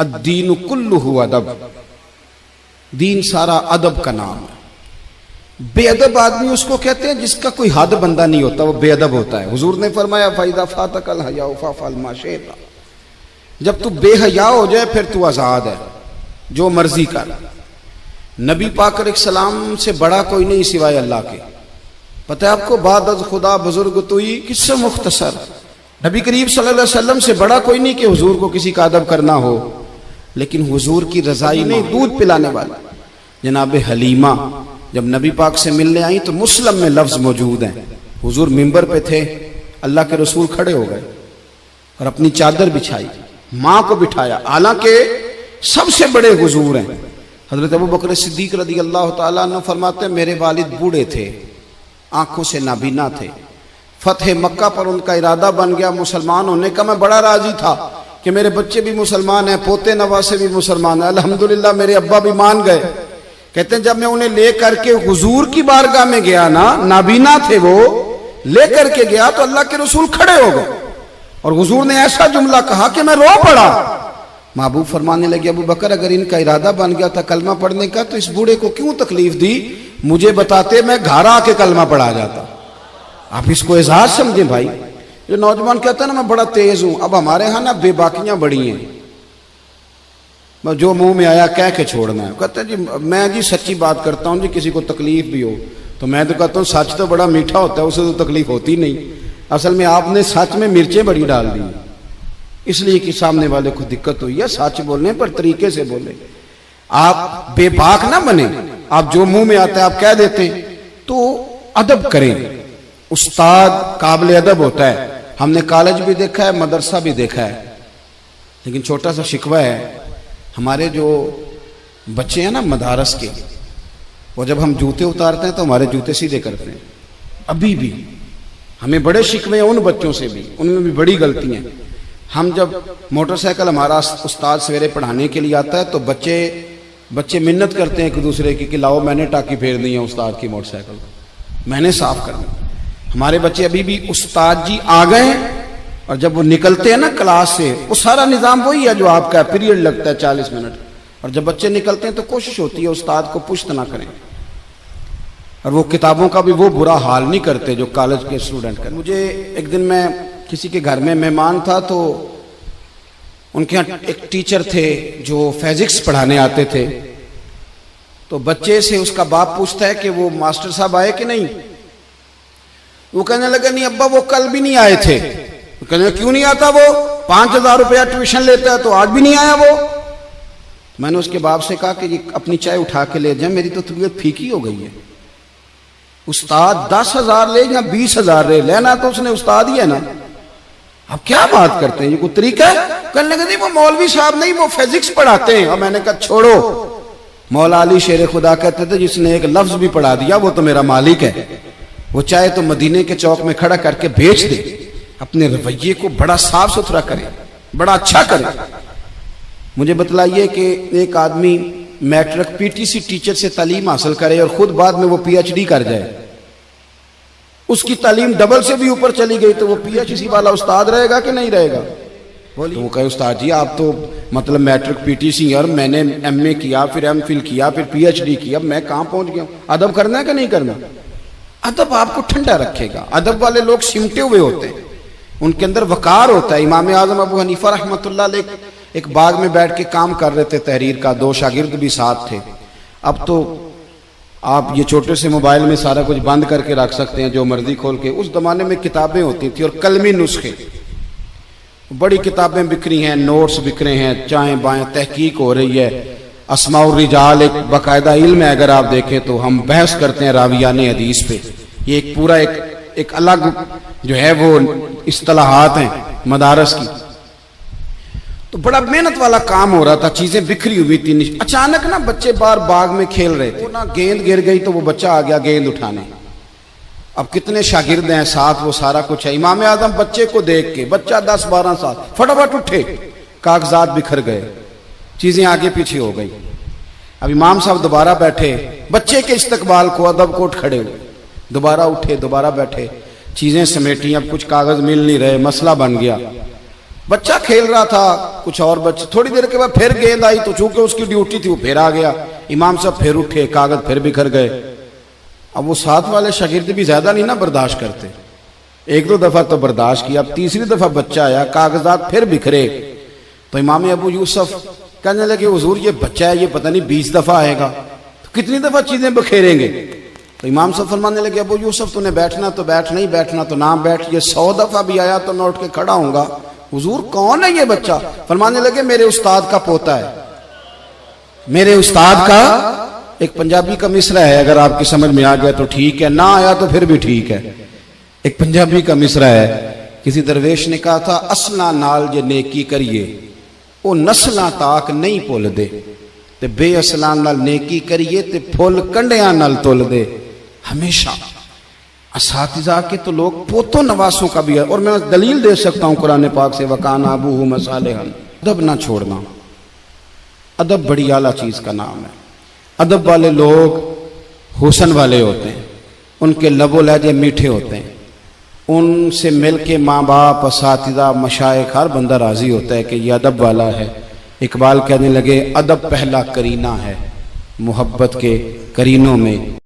अद्दीन कुल्लुहु अदब, दीन सारा अदब का नाम है। बेअदब आदमी उसको कहते हैं जिसका कोई हद बंदा नहीं होता, वो बेअदब होता है। हुजूर ने फरमाया फायदा फातकल हया फअल मा शि'ता, जब तू बेहया हो जाए फिर तू आजाद है, जो मर्जी कर। नबी पाक अलैहिस्सलाम से बड़ा कोई नहीं सिवाय अल्लाह के। पता है आपको, बाद अज़ खुदा बुजुर्ग तुई किस्से मुख्तसर, नबी करीम सल्लल्लाहु अलैहि वसल्लम से बड़ा कोई नहीं कि हुजूर को किसी का अदब करना हो। लेकिन हुजूर की रजाई में दूध पिलाने वाला जनाब हलीमा जब नबी पाक से मिलने आई तो मुस्लिम में लफ्ज मौजूद हैं, हुजूर मिंबर पे थे, अल्लाह के रसूल खड़े हो गए और अपनी चादर बिछाई, माँ को बिठाया, हालांकि सबसे बड़े हुजूर हैं। हजरत अबू बकर सिद्दीक रज़ी अल्लाह तआला अन्हु फरमाते हैं मेरे वालिद बूढ़े थे, आंखों से नाबीना थे। फतह मक्का पर उनका इरादा बन गया मुसलमान होने का। मैं बड़ा राजी था कि मेरे बच्चे भी मुसलमान हैं, पोते नवासे भी मुसलमान हैं। अल्हम्दुलिल्लाह मेरे अब्बा भी मान गए। कहते हैं जब मैं उन्हें ले करके हुजूर की बारगाह में गया ना, नाबीना थे वो, ले करके गया तो अल्लाह के रसूल खड़े हो गए और हुजूर ने ऐसा जुमला कहा कि मैं रो पड़ा। महबूब फरमाने लगे अबू बकर अगर इनका इरादा बन गया था कलमा पढ़ने का तो इस बूढ़े को क्यों तकलीफ दी, मुझे बताते मैं घर आके कलमा पढ़ा जाता। आप इसको एजाज समझें भाई। जो नौजवान कहता है ना मैं बड़ा तेज हूं, अब हमारे यहाँ ना बेबाकियां बड़ी हैं, जो मुंह में आया कह के छोड़ना है। कहते हैं जी मैं जी सच्ची बात करता हूँ जी, किसी को तकलीफ भी हो तो मैं तो कहता हूँ सच तो बड़ा मीठा होता है, उसे तो तकलीफ होती नहीं। असल में आपने सच में मिर्चें बड़ी डाल दी, इसलिए कि सामने वाले को दिक्कत हुई है। सच बोलने पर तरीके से बोले, आप बेबाक ना बने, आप जो मुंह में आता है आप कह देते हैं, तो अदब करें। उस्ताद काबिल अदब होता है। हमने कॉलेज भी देखा है, मदरसा भी देखा है, लेकिन छोटा सा शिकवा है, हमारे जो बच्चे हैं ना मदारस के, वो जब हम जूते उतारते हैं तो हमारे जूते सीधे करते हैं। अभी भी हमें बड़े शिकवे हैं उन बच्चों से भी, उनमें भी बड़ी गलतियां। हम जब मोटरसाइकिल हमारा उस्ताद सवेरे पढ़ाने के लिए आता है तो बच्चे मिन्नत करते हैं एक दूसरे की कि लाओ मैंने टाकी फेरनी है उस्ताद की मोटरसाइकिल को, मैंने साफ करना। हमारे बच्चे अभी भी उस्ताद जी आ गए और जब वो निकलते हैं ना क्लास से, वो सारा निजाम वही है जो आपका, पीरियड लगता है 40 मिनट, और जब बच्चे निकलते हैं तो कोशिश होती है उस्ताद को पुश्त ना करें, और वो किताबों का भी वो बुरा हाल नहीं करते जो कॉलेज के स्टूडेंट करते। मुझे एक दिन मैं किसी के घर में मेहमान था तो उनके यहाँ एक टीचर थे जो फिजिक्स पढ़ाने आते थे। तो बच्चे से उसका बाप पूछता है कि वो मास्टर साहब आए कि नहीं। वो कहने लगा नहीं अब्बा वो कल भी नहीं आए थे। वो कहने क्यों नहीं आता, वो 5,000 रुपया ट्यूशन लेता है तो आज भी नहीं आया वो। मैंने उसके बाप से कहा कि अपनी चाय उठा के ले जाए, मेरी तो तबीयत फीकी हो गई है। उस्ताद 10,000 ले या 20,000 ले, लेना तो उसने उस्ताद ही है ना। अब क्या बात करते हैं, ये कोई तरीका है? कहने लगे नहीं वो मौलवी साहब नहीं, वो फिजिक्स पढ़ाते हैं। और मैंने कहा छोड़ो, मौला अली शेर खुदा कहते थे जिसने एक लफ्ज भी पढ़ा दिया वो तो मेरा मालिक है। वो चाहे तो मदीने के चौक में खड़ा करके बेच दे, अपने रवैये को बड़ा साफ सुथरा करे, बड़ा अच्छा करे। मुझे बतलाइए कि एक आदमी मैट्रिक पीटीसी टीचर से तालीम हासिल करे और खुद बाद में वो पीएचडी कर जाए, उसकी तालीम डबल से भी ऊपर चली गई, तो वो पीएचडी वाला उस्ताद रहेगा कि नहीं रहेगा? बोलिए। तो वो कहे उस्ताद जी आप तो मतलब मैट्रिक पीटीसी और मैंने एमए किया, फिर एमफिल किया, फिर पीएचडी किया, मैं कहां पहुंच गया? अदब करना है कि नहीं करना? अदब आपको ठंडा रखेगा। अदब वाले लोग सिमटे हुए होते हैं, उनके अंदर वकार होता है। इमाम आजम अबू हनीफा रहमतुल्लाह अलैह एक बाग में बैठ के काम कर रहे थे तहरीर का, 2 शागिर्द भी साथ थे। अब तो आप ये छोटे से मोबाइल में सारा कुछ बंद करके रख सकते हैं, जो मर्जी खोल के। उस जमाने में किताबें होती थी और कलमी नुस्खे, बड़ी किताबें बिक रही हैं, नोट्स बिक रहे हैं, चाएं बाएं तहकीक हो रही है। अस्माउर रिजाल एक बाकायदा इल्म है, अगर आप देखें तो हम बहस करते हैं रावियाने हदीस पे। ये एक पूरा एक अलग जो है वो इस्तिलाहात हैं मदारस की। तो बड़ा मेहनत वाला काम हो रहा था, चीजें बिखरी हुई थी। अचानक ना बच्चे बाहर बाग में खेल रहे थे, ना गेंद गिर गई तो वो बच्चा आ गया गेंद उठाने। अब कितने शागिर्द हैं साथ, वो सारा कुछ है। इमाम आजम बच्चे को देख के, बच्चा 10-12 साल, फटाफट उठे, कागजात बिखर गए, चीजें आगे पीछे हो गई। अब इमाम साहब दोबारा बैठे, बच्चे के इस्तकबाल को अदब कोट खड़े हुए, दोबारा उठे, दोबारा बैठे, चीजें समेटी। अब कुछ कागज मिल नहीं रहे, मसला बन गया। बच्चा खेल रहा था, कुछ और बच्चे, थोड़ी देर के बाद फिर गेंद आई तो चूंकि उसकी ड्यूटी थी वो फिर आ गया, इमाम साहब फिर उठे, कागज फिर बिखर गए। अब वो साथ वाले शागिर्द भी ज्यादा नहीं ना बर्दाश्त करते, एक दो दफा तो बर्दाश्त किया, अब तीसरी दफा बच्चा आया, कागजात फिर बिखरे, तो इमाम अबू यूसुफ कहने लगे हुजूर ये बच्चा है, ये पता नहीं 20 दफा आएगा, तो कितनी दफा चीजें बखेरेंगे। तो इमाम साहब फरमाने लगे अबू यूसुफ तूने बैठना तो बैठ, नहीं बैठना तो ना बैठ, ये 100 दफा भी आया तो मैं उठ के खड़ा होऊंगा। हुजूर कौन है ये बच्चा? फरमाने लगे मेरे उस्ताद का पोता है, मेरे उस्ताद का। एक पंजाबी का मिसरा है, अगर आपकी समझ में आ गया तो ठीक है, ना आया तो फिर भी ठीक है। एक पंजाबी का मिसरा है, किसी दरवेश ने कहा था असला नाल जे नेकी करिए वो नस्लां ताक नहीं भुल दे, ते बेअसलां नाल नेकी करिए ते फुल कंडियां नाल तुल दे। हमेशा असातिज़ा के तो लोग पोतों नवासों का भी है, और मैं दलील दे सकता हूं कुरान पाक से, वकाना अबूहु मसालिहन। अदब ना छोड़ना, अदब बड़ी आला चीज का नाम है। अदब वाले लोग हुस्न वाले होते हैं, उनके लबो लहजे मीठे होते हैं, उनसे मिल के माँ बाप, असातिज़ा, मशाइख, हर बंदा राजी होता है कि यह अदब वाला है। इकबाल कहने लगे अदब पहला करीना है, मोहब्बत के करीनों में